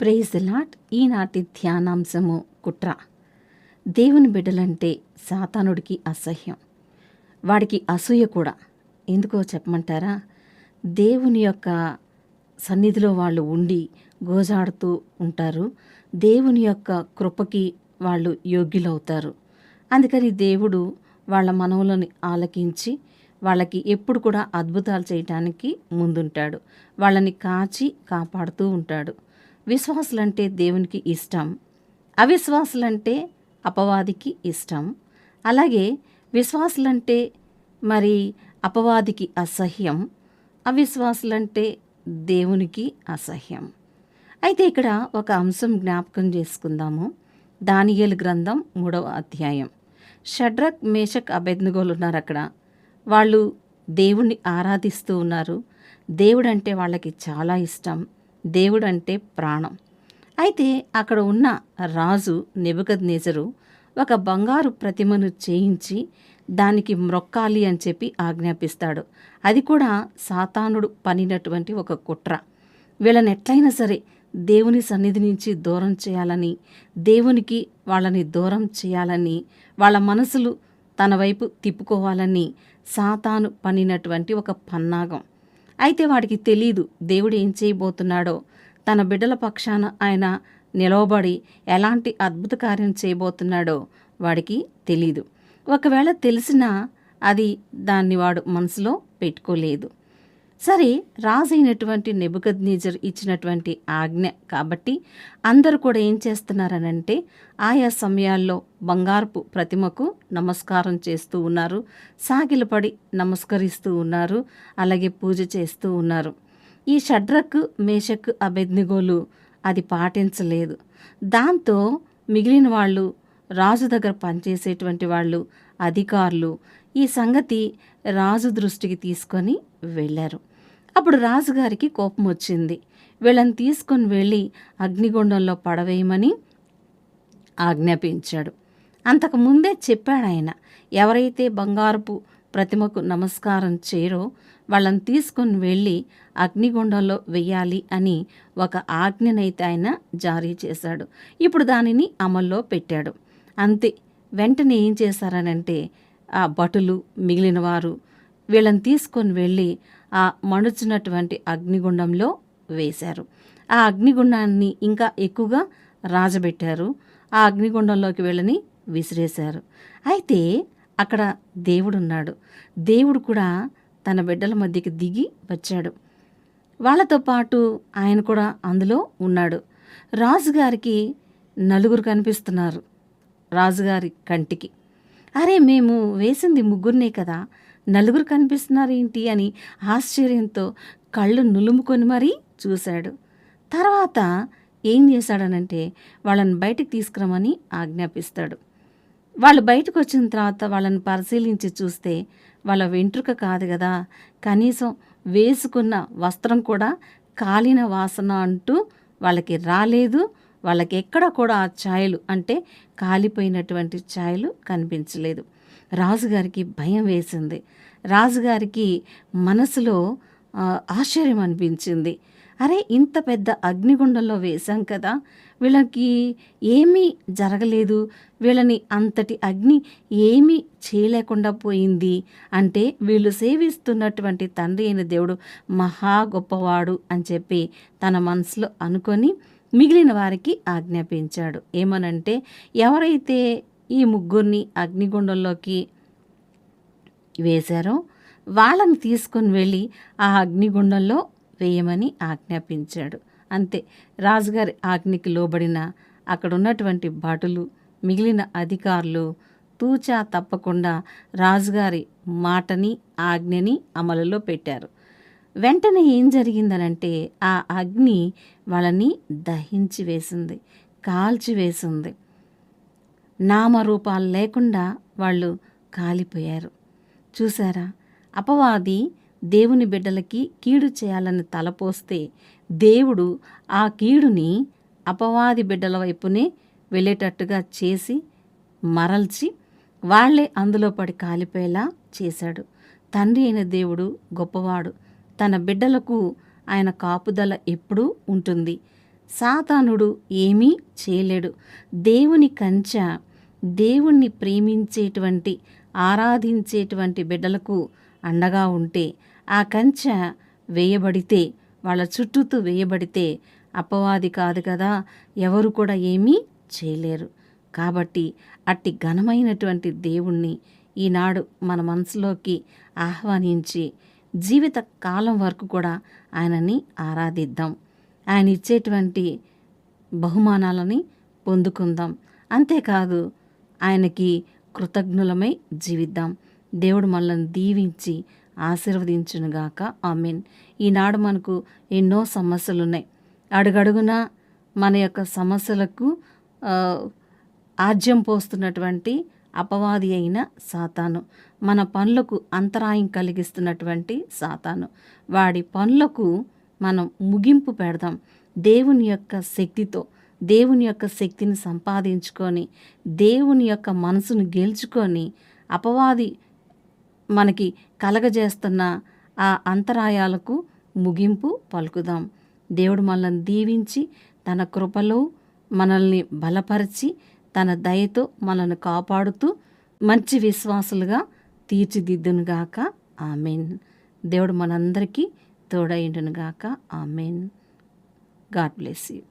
Praise the lord. ఈనాటి ధ్యానాంశము కుట్ర. దేవుని బిడ్డలంటే సాతానుడికి అసహ్యం, వాడికి అసూయ కూడా. ఎందుకో చెప్పమంటారా? దేవుని యొక్క సన్నిధిలో వాళ్ళు ఉండి గోజాడుతూ ఉంటారు. దేవుని యొక్క కృపకి వాళ్ళు యోగ్యులవుతారు. అందుకని దేవుడు వాళ్ళ మనవులను ఆలకించి వాళ్ళకి ఎప్పుడు కూడా అద్భుతాలు చేయటానికి ముందుంటాడు. వాళ్ళని కాచి కాపాడుతూ ఉంటాడు. విశ్వాసులంటే దేవునికి ఇష్టం, అవిశ్వాసులంటే అపవాదికి ఇష్టం. అలాగే విశ్వాసులంటే మరి అపవాదికి అసహ్యం, అవిశ్వాసులంటే దేవునికి అసహ్యం. అయితే ఇక్కడ ఒక అంశం జ్ఞాపకం చేసుకుందాము. దానియేలు గ్రంథం 3వ అధ్యాయం. షడ్రక్, మేషక్, అబేద్నెగోలు ఉన్నారు అక్కడ. వాళ్ళు దేవుణ్ణి ఆరాధిస్తూ ఉన్నారు. దేవుడంటే వాళ్ళకి చాలా ఇష్టం, దేవుడంటే ప్రాణం. అయితే అక్కడ ఉన్న రాజు నెబుకద్నెజరు ఒక బంగారు ప్రతిమను చేయించి దానికి మ్రొక్కాలి అని చెప్పి ఆజ్ఞాపిస్తాడు. అది కూడా సాతానుడు పనినటువంటి ఒక కుట్ర. వీళ్ళని ఎట్లయినా సరే దేవుని సన్నిధి నుంచి దూరం చేయాలని, దేవునికి వాళ్ళని దూరం చేయాలని, వాళ్ళ మనసులు తన వైపు తిప్పుకోవాలని సాతాను పనినటువంటి ఒక పన్నాగం. అయితే వాడికి తెలీదు దేవుడు ఏం చేయబోతున్నాడో. తన బిడ్డల పక్షాన ఆయన నిలవబడి ఎలాంటి అద్భుత కార్యం చేయబోతున్నాడో వాడికి తెలీదు. ఒకవేళ తెలిసినా అది దాన్ని వాడు మనసులో పెట్టుకోలేదు. సరే, రాజైనటువంటి నెబుకద్నెజరు ఇచ్చినటువంటి ఆజ్ఞ కాబట్టి అందరూ కూడా ఏం చేస్తున్నారనంటే ఆయా సమయాల్లో బంగారపు ప్రతిమకు నమస్కారం చేస్తూ ఉన్నారు, సాగిలపడి నమస్కరిస్తూ ఉన్నారు, అలాగే పూజ చేస్తూ ఉన్నారు. ఈ షడ్రక్, మేషక్, అబేద్నెగోలు అది పాటించలేదు. దాంతో మిగిలిన వాళ్ళు, రాజు దగ్గర పనిచేసేటువంటి వాళ్ళు, అధికారులు ఈ సంగతి రాజు దృష్టికి తీసుకొని వెళ్ళారు. అప్పుడు రాజుగారికి కోపం వచ్చింది. వీళ్ళని తీసుకొని వెళ్ళి అగ్నిగుండంలో పడవేయమని ఆజ్ఞాపించాడు. అంతకుముందే చెప్పాడు ఆయన, ఎవరైతే బంగారపు ప్రతిమకు నమస్కారం చేయరో వాళ్ళని తీసుకొని వెళ్ళి అగ్నిగుండంలో వెయ్యాలి అని ఒక ఆజ్ఞనైతే ఆయన జారీ చేశాడు. ఇప్పుడు దానిని అమల్లో పెట్టాడు. అంతే, వెంటనే ఏం చేశారనంటే ఆ భటులు, మిగిలిన వారు వీళ్ళని తీసుకొని వెళ్ళి ఆ మణుచున్నటువంటి అగ్నిగుండంలో వేశారు. ఆ అగ్నిగుండాన్ని ఇంకా ఎక్కువగా రాజబెట్టారు. ఆ అగ్నిగుండంలోకి వీళ్ళని విసిరేశారు. అయితే అక్కడ దేవుడున్నాడు. దేవుడు కూడా తన బిడ్డల మధ్యకి దిగి వచ్చాడు. వాళ్ళతో పాటు ఆయన కూడా అందులో ఉన్నాడు. రాజుగారికి నలుగురు కనిపిస్తున్నారు. రాజుగారి కంటికి, అరే మేము వేసింది ముగ్గురినే కదా, నలుగురు కనిపిస్తున్నారు ఏంటి అని ఆశ్చర్యంతో కళ్ళు నులుముకొని మరీ చూశాడు. తర్వాత ఏం చేశాడనంటే వాళ్ళని బయటికి తీసుకురమని ఆజ్ఞాపిస్తాడు. వాళ్ళు బయటకు వచ్చిన తర్వాత వాళ్ళని పరిశీలించి చూస్తే వాళ్ళ వెంట్రుక కాదు కదా, కనీసం వేసుకున్న వస్త్రం కూడా కాలిన వాసన అంటూ వాళ్ళకి రాలేదు. వాళ్ళకి ఎక్కడ కూడా ఆ ఛాయలు అంటే కాలిపోయినటువంటి ఛాయలు కనిపించలేదు. రాజుగారికి భయం వేసింది. రాజుగారికి మనసులో ఆశ్చర్యం అనిపించింది. అరే, ఇంత పెద్ద అగ్నిగుండంలో వేశాం కదా, వీళ్ళకి ఏమీ జరగలేదు, వీళ్ళని అంతటి అగ్ని ఏమీ చేయలేకుండా పోయింది అంటే వీళ్ళు సేవిస్తున్నటువంటి తండ్రి అయిన దేవుడు మహా గొప్పవాడు అని చెప్పి తన మనసులో అనుకొని మిగిలిన వారికి ఆజ్ఞాపించాడు. ఏమనంటే ఎవరైతే ఈ ముగ్గురిని అగ్నిగుండంలోకి వేశారో వాళ్ళని తీసుకొని వెళ్ళి ఆ అగ్నిగుండంలో వేయమని ఆజ్ఞాపించాడు. అంతే, రాజుగారి ఆజ్ఞకి లోబడిన అక్కడ ఉన్నటువంటి భటులు, మిగిలిన అధికారులు తూచా తప్పకుండా రాజుగారి మాటని, ఆజ్ఞని అమలులో పెట్టారు. వెంటనే ఏం జరిగిందనంటే ఆ అగ్ని వాళ్ళని దహించి వేసింది, కాల్చివేసింది. నామరూపాలు లేకుండా వాళ్ళు కాలిపోయారు. చూసారా, అపవాది దేవుని బిడ్డలకి కీడు చేయాలని తలపోస్తే దేవుడు ఆ కీడుని అపవాది బిడ్డల వైపునే వెళ్ళేటట్టుగా చేసి మరల్చి వాళ్లే అందులో పడి కాలిపోయేలా చేశాడు. తండ్రి అయిన దేవుడు గొప్పవాడు. తన బిడ్డలకు ఆయన కాపుదల ఎప్పుడూ ఉంటుంది. సాతానుడు ఏమీ చేయలేడు. దేవుని కంచె దేవుణ్ణి ప్రేమించేటువంటి ఆరాధించేటువంటి బిడ్డలకు అండగా ఉంటే, ఆ కంచె వేయబడితే, వాళ్ళ చుట్టూతో వేయబడితే అపవాది కాదు కదా, ఎవరు కూడా ఏమీ చేయలేరు. కాబట్టి అట్టి ఘనమైనటువంటి దేవుణ్ణి ఈనాడు మన మనసులోకి ఆహ్వానించి జీవిత కాలం వరకు కూడా ఆయనని ఆరాధిద్దాం. ఆయన ఇచ్చేటువంటి బహుమానాలని పొందుకుందాం. అంతేకాదు ఆయనకి కృతజ్ఞులమై జీవిద్దాం. దేవుడు మనల్ని దీవించి ఆశీర్వదించునుగాక. ఆమేన్. ఈనాడు మనకు ఎన్నో సమస్యలున్నాయి. అడుగడుగునా మన యొక్క సమస్యలకు ఆజ్యం పోస్తున్నటువంటి అపవాది అయిన సాతాను, మన పనులకు అంతరాయం కలిగిస్తున్నటువంటి సాతాను, వాడి పనులకు మనం ముగింపు పెడదాం. దేవుని యొక్క శక్తితో, దేవుని యొక్క శక్తిని సంపాదించుకొని, దేవుని యొక్క మనసును గెలుచుకొని, అపవాది మనకి కలగజేస్తున్న ఆ అంతరాయాలకు ముగింపు పలుకుదాం. దేవుడు మనల్ని దీవించి తన కృపలో మనల్ని బలపరిచి తన దయతో మనల్ని కాపాడుతూ మంచి విశ్వాసులుగా తీర్చిదిద్దునుగాక. ఆమేన్. దేవుడు మనందరికీ తోడైండునుగాక. ఆమేన్. God bless you.